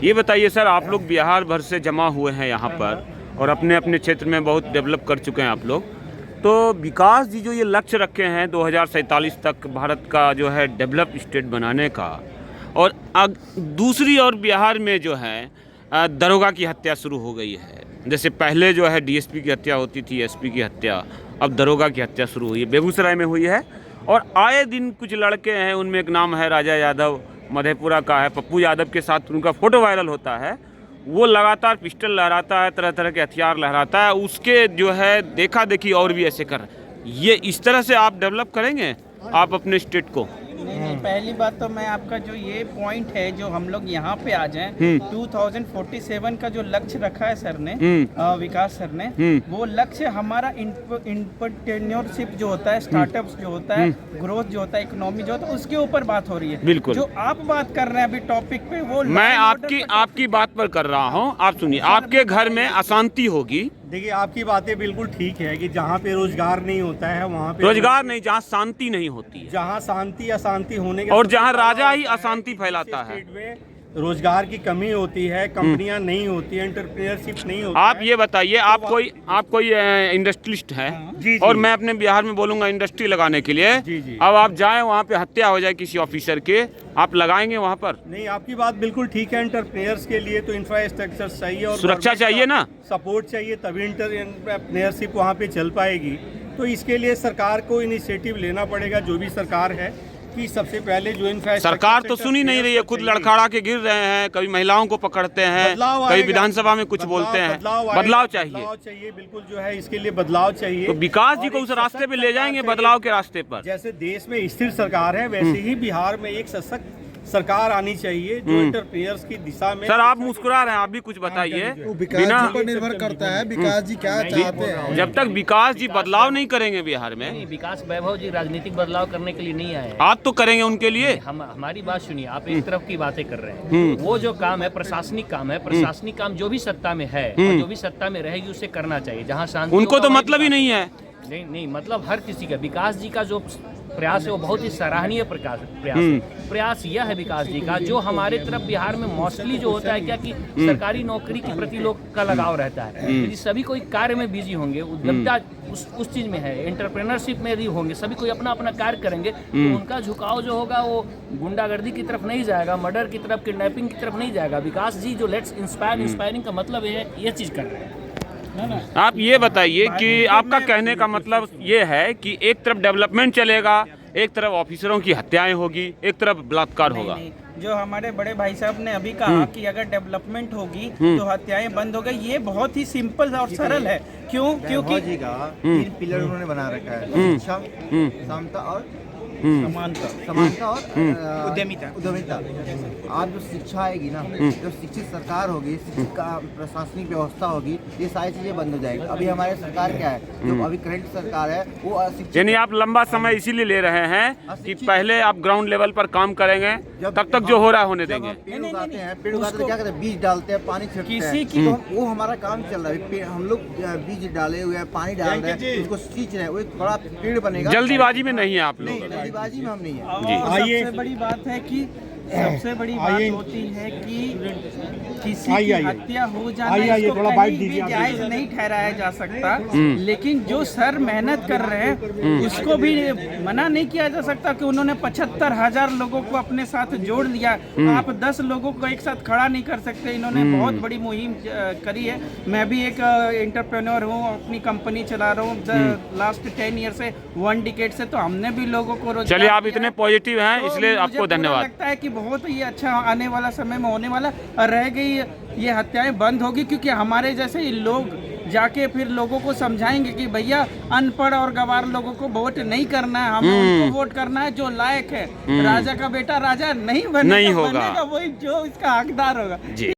ये बताइए सर, आप लोग बिहार भर से जमा हुए हैं यहाँ पर और अपने अपने क्षेत्र में बहुत डेवलप कर चुके हैं आप लोग। तो विकास जी जो ये लक्ष्य रखे हैं 2047 तक भारत का जो है डेवलप स्टेट बनाने का, और दूसरी ओर बिहार में जो है दरोगा की हत्या शुरू हो गई है। जैसे पहले जो है डीएसपी की हत्या होती थी, एसपी की हत्या, अब दरोगा की हत्या शुरू हुई है। बेगूसराय में हुई है और आए दिन कुछ लड़के हैं, उनमें एक नाम है राजा यादव, मधेपुरा का है, पप्पू यादव के साथ उनका फ़ोटो वायरल होता है। वो लगातार पिस्टल लहराता है, तरह तरह के हथियार लहराता है, उसके जो है देखा देखी और भी ऐसे कर। ये इस तरह से आप डेवलप करेंगे आप अपने स्टेट को? नहीं, पहली बात तो मैं आपका जो ये पॉइंट है जो हम लोग यहाँ पे आ जाएं, 2047 का जो लक्ष्य रखा है सर ने, विकास सर ने, वो लक्ष्य हमारा एंटरप्रेन्योरशिप जो होता है, स्टार्टअप्स जो होता है, ग्रोथ जो होता है, इकोनॉमी जो होता है, उसके ऊपर बात हो रही है। बिल्कुल। जो आप बात कर रहे हैं अभी टॉपिक पे, वो मैं आपकी बात पर कर रहा हूँ। आप सुनिए, आपके घर में अशांति होगी। देखिए, आपकी बातें बिल्कुल ठीक है कि जहाँ पे रोजगार नहीं होता है वहाँ पे रोजगार नहीं, जहाँ शांति नहीं होती है, जहाँ शांति अशांति होने के और जहाँ राजा ही अशांति फैलाता है, स्टेट में रोजगार की कमी होती है, कंपनियां नहीं होती है, एंटरप्रेन्योरशिप नहीं होती आप है। ये बताइए, आप कोई इंडस्ट्रियलिस्ट हैं, जी। और मैं अपने बिहार में बोलूंगा इंडस्ट्री लगाने के लिए। जी। अब आप जाएं वहाँ पे हत्या हो जाए किसी ऑफिसर के, आप लगाएंगे वहाँ पर? नहीं, आपकी बात बिल्कुल ठीक है। एंटरप्रेन्योर्स के लिए तो इंफ्रास्ट्रक्चर चाहिए और सुरक्षा चाहिए ना, सपोर्ट चाहिए, तभी एंटरप्रेन्योरशिप वहाँ पे चल पाएगी। तो इसके लिए सरकार को इनिशिएटिव लेना पड़ेगा, जो भी सरकार है, कि सबसे पहले जो इंफ्रास्ट्रक्चर। सरकार तो सुन ही नहीं रही है, खुद लड़खड़ा के गिर रहे हैं, कभी महिलाओं को पकड़ते हैं, कभी विधानसभा में कुछ बोलते हैं। बदलाव चाहिए, बिल्कुल जो है इसके लिए बदलाव चाहिए। तो विकास जी को उस रास्ते पे ले जाएंगे, बदलाव के रास्ते पर। जैसे देश में स्थिर सरकार है, वैसे ही बिहार में एक सशक्त सरकार आनी चाहिए जो एंटरप्रेन्योर्स की दिशा में। सर, आप मुस्कुरा रहे हैं, आप भी कुछ बताइए। बिना पर निर्भर करता है विकास जी क्या चाहते हैं। जब तक विकास जी बदलाव नहीं करेंगे बिहार में, नहीं, विकास वैभव जी राजनीतिक बदलाव करने के लिए नहीं आए हैं। आप तो करेंगे उनके लिए। हमारी बात सुनिए, आप एक तरफ की बातें कर रहे हैं। वो जो काम है प्रशासनिक काम है, प्रशासनिक काम जो भी सत्ता में है और जो भी सत्ता में रहेगी उसे करना चाहिए। जहाँ शांति, उनको तो मतलब ही नहीं है। नहीं, मतलब हर किसी का। विकास जी का जो प्रयास है वो बहुत ही सराहनीय प्रयास यह है विकास जी का, जो हमारे तरफ बिहार में मोस्टली जो होता है क्या कि सरकारी नौकरी के प्रति लोग का लगाव रहता है। यदि सभी कोई कार्य में बिजी होंगे, उद्यमिता उस चीज में है, एंटरप्रेन्योरशिप में यदि होंगे, सभी कोई अपना अपना कार्य करेंगे, तो उनका झुकाव जो होगा वो गुंडागर्दी की तरफ नहीं जाएगा, मर्डर की तरफ, किडनैपिंग की तरफ नहीं जाएगा। विकास जी जो लेट्स इंस्पायरिंग का मतलब ये चीज कर रहे हैं। आप ये बताइए कि आपका कहने का मतलब ये है कि एक तरफ डेवलपमेंट चलेगा, एक तरफ ऑफिसरों की हत्याएं होगी, एक तरफ बलात्कार होगा। नहीं, जो हमारे बड़े भाई साहब ने अभी कहा कि अगर डेवलपमेंट होगी तो हत्याएं बंद हो गई, ये बहुत ही सिंपल और सरल है। क्यों? क्योंकि जी का 3 पिलर उन्होंने बना रखा है, शिक्षा, समता और समानता और उद्यमिता। आज जो शिक्षा आएगी ना, जो शिक्षित सरकार होगी, शिक्षित का प्रशासनिक व्यवस्था होगी, ये सारी चीजें बंद हो जाएगी। अभी हमारे सरकार क्या है, जो अभी करंट सरकार है वो अशिक्षित। यानी आप लंबा समय इसीलिए ले रहे हैं कि पहले आप ग्राउंड लेवल पर काम करेंगे, तब तक जो हो रहा है होने देंगे। पेड़ उगाते हैं, पेड़ उगाते क्या करते हैं, बीज डालते हैं, पानी छिड़कते हैं, तो वो हमारा काम चल रहा है। हम लोग बीज डाले हुए हैं, पानी डाल रहे हैं, उसको सींच रहे हैं, वो एक बड़ा पेड़ बनेगा। जल्दीबाजी में नहीं है आप लोग। जल्दीबाजी में हम नहीं है। सबसे बड़ी बात है कि सबसे बड़ी बात होती है कि किसी की हत्या हो जाना इसको कहीं भी जायज नहीं ठहराया जा सकता, लेकिन जो सर मेहनत कर रहे हैं उसको भी मना नहीं किया जा सकता कि उन्होंने 75,000 लोगों को अपने साथ जोड़ लिया। आप 10 लोगों को एक साथ खड़ा नहीं कर सकते। इन्होंने बहुत बड़ी मुहिम करी है। मैं भी एक एंटरप्रेन्योर हूँ, अपनी कंपनी चला रहा हूँ लास्ट 10 ईयर से, 1 डिकेड से, तो हमने भी लोगों को रोजगार। चलिए, आप इतने पॉजिटिव हैं, इसलिए आपको धन्यवाद। लगता है कि बहुत ही अच्छा आने वाला समय में होने वाला, और रह गई ये हत्याएं बंद होगी, क्योंकि हमारे जैसे ही लोग जाके फिर लोगों को समझाएंगे कि भैया अनपढ़ और गवार लोगों को वोट नहीं करना है, हमें उनको वोट करना है जो लायक है। राजा का बेटा राजा नहीं बनेगा, वही जो इसका हकदार होगा।